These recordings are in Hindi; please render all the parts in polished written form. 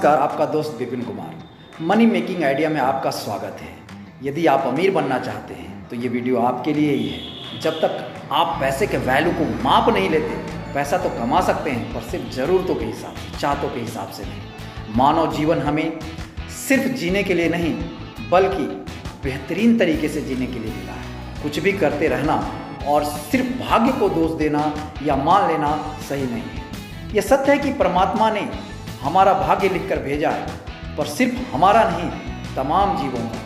नमस्कार, आपका दोस्त Vipin Kumar. Money making idea में आपका स्वागत है। यदि आप अमीर बनना चाहते हैं तो ये वीडियो आपके लिए ही है। जब तक आप पैसे के वैल्यू को माप नहीं लेते, पैसा तो कमा सकते हैं पर सिर्फ ज़रूरतों के हिसाब से, चाहतों के हिसाब से नहीं। मानव जीवन हमें सिर्फ जीने के लिए नहीं बल्कि बेहतरीन तरीके से जीने के लिए मिला है। कुछ भी करते रहना और सिर्फ भाग्य को दोष देना या मान लेना सही नहीं है। यह सत्य है कि परमात्मा ने हमारा भाग्य लिखकर भेजा है, पर सिर्फ हमारा नहीं, तमाम जीवों का।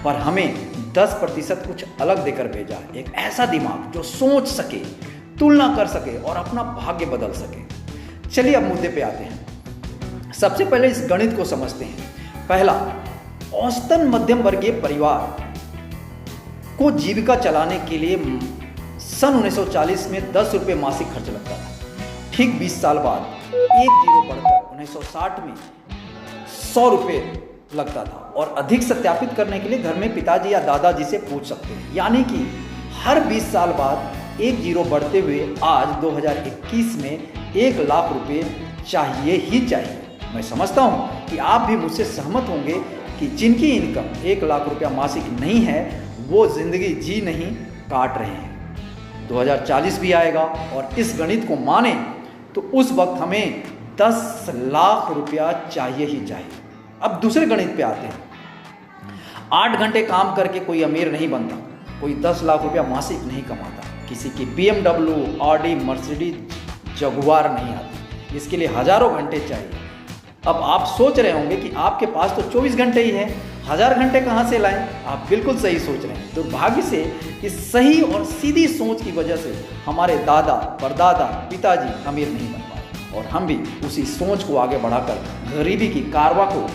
पर हमें 10% कुछ अलग देकर भेजा है, एक ऐसा दिमाग जो सोच सके, तुलना कर सके और अपना भाग्य बदल सके। चलिए अब मुद्दे पे आते हैं। सबसे पहले इस गणित को समझते हैं। पहला, औसतन मध्यम वर्गीय परिवार को जीविका चलाने के लिए सन 1940 में 10 रुपये मासिक खर्च लगता था। ठीक 20 साल बाद एक जीरो बढ़कर 1960 में 100 रुपये लगता था। और अधिक सत्यापित करने के लिए घर में पिताजी या दादाजी से पूछ सकते हैं। यानी कि हर 20 साल बाद एक जीरो बढ़ते हुए आज 2021 में 1 लाख रुपये चाहिए ही चाहिए। मैं समझता हूँ कि आप भी मुझसे सहमत होंगे कि जिनकी इनकम 1 लाख रुपया मासिक नहीं है वो जिंदगी जी नहीं काट रहे हैं। 2040 भी आएगा और इस गणित को माने तो उस वक्त हमें 10 लाख रुपया चाहिए ही चाहिए। अब दूसरे गणित पे आते हैं। 8 घंटे काम करके कोई अमीर नहीं बनता, कोई 10 लाख रुपया मासिक नहीं कमाता, किसी की BMW, ऑडी, मर्सिडीज, जगुआर नहीं आती। इसके लिए हजारों घंटे चाहिए। अब आप सोच रहे होंगे कि आपके पास तो 24 घंटे ही है, 1000 घंटे कहाँ से लाएं? आप बिल्कुल सही सोच रहे हैं। दुर्भाग्य से इस सही और सीधी सोच की वजह से हमारे दादा, परदादा, पिताजी अमीर नहीं बन पाए और हम भी उसी सोच को आगे बढ़ाकर गरीबी की कारवां को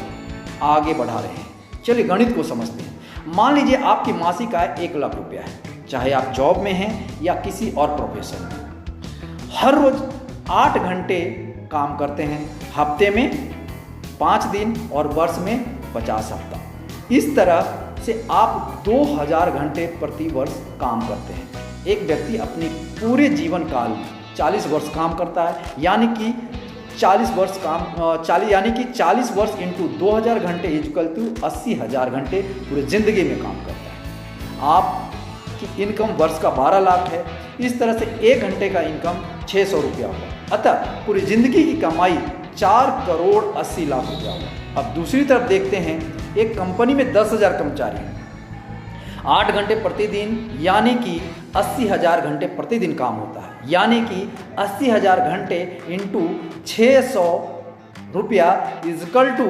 आगे बढ़ा रहे हैं। चलिए गणित को समझते हैं। मान लीजिए आपकी मासिक आय 1 लाख रुपया है, चाहे आप जॉब में हैं या किसी और प्रोफेशन में। हर रोज 8 घंटे काम करते हैं, हफ्ते में 5 दिन और वर्ष में 50 हफ्ता। इस तरह से आप 2000 घंटे प्रति वर्ष काम करते हैं। एक व्यक्ति अपनी पूरे जीवन काल में 40 वर्ष काम करता है, यानी कि 40 वर्ष इंटू 2000 घंटे इक्वल टू 80,000 घंटे पूरी जिंदगी में काम करता है। आपकी इनकम वर्ष का 12 लाख है। इस तरह से 1 घंटे का इनकम 600 रुपया हुआ। अतः पूरी जिंदगी की कमाई 4 करोड़ 80 लाख रुपया हुआ। अब दूसरी तरफ देखते हैं, एक कंपनी में 10,000 कर्मचारी हैं, 8 घंटे प्रतिदिन यानी कि 80,000 घंटे प्रतिदिन काम होता है। यानी कि 80,000 घंटे इंटू 600 रुपया इजकल टू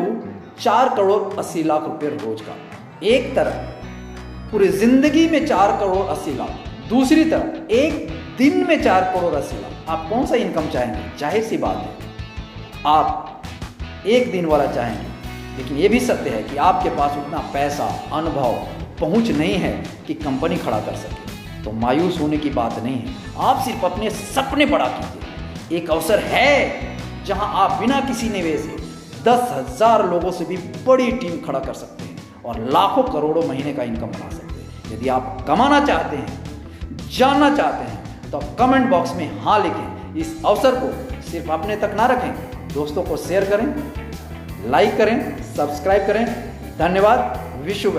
4 करोड़ 80 लाख रुपये रोज का। एक तरफ पूरी जिंदगी में 4 करोड़ 80 लाख, दूसरी तरफ एक दिन में 4 करोड़ 80 लाख। आप कौन सा इनकम चाहेंगे? जाहिर सी बात है आप एक दिन वाला चाहेंगे, लेकिन ये भी सत्य है कि आपके पास उतना पैसा, अनुभव, पहुंच नहीं है कि कंपनी खड़ा कर सके। तो मायूस होने की बात नहीं है। आप सिर्फ अपने सपने बड़ा कीजिए। एक अवसर है जहां आप बिना किसी निवेश 10,000 लोगों से भी बड़ी टीम खड़ा कर सकते हैं और लाखों करोड़ों महीने का इनकम बना सकते हैं। यदि आप कमाना चाहते हैं, जानना चाहते हैं तो कमेंट बॉक्स में हाँ लिखें। इस अवसर को सिर्फ अपने तक ना रखें, दोस्तों को शेयर करें, लाइक करें, सब्सक्राइब करें। धन्यवाद। विश्व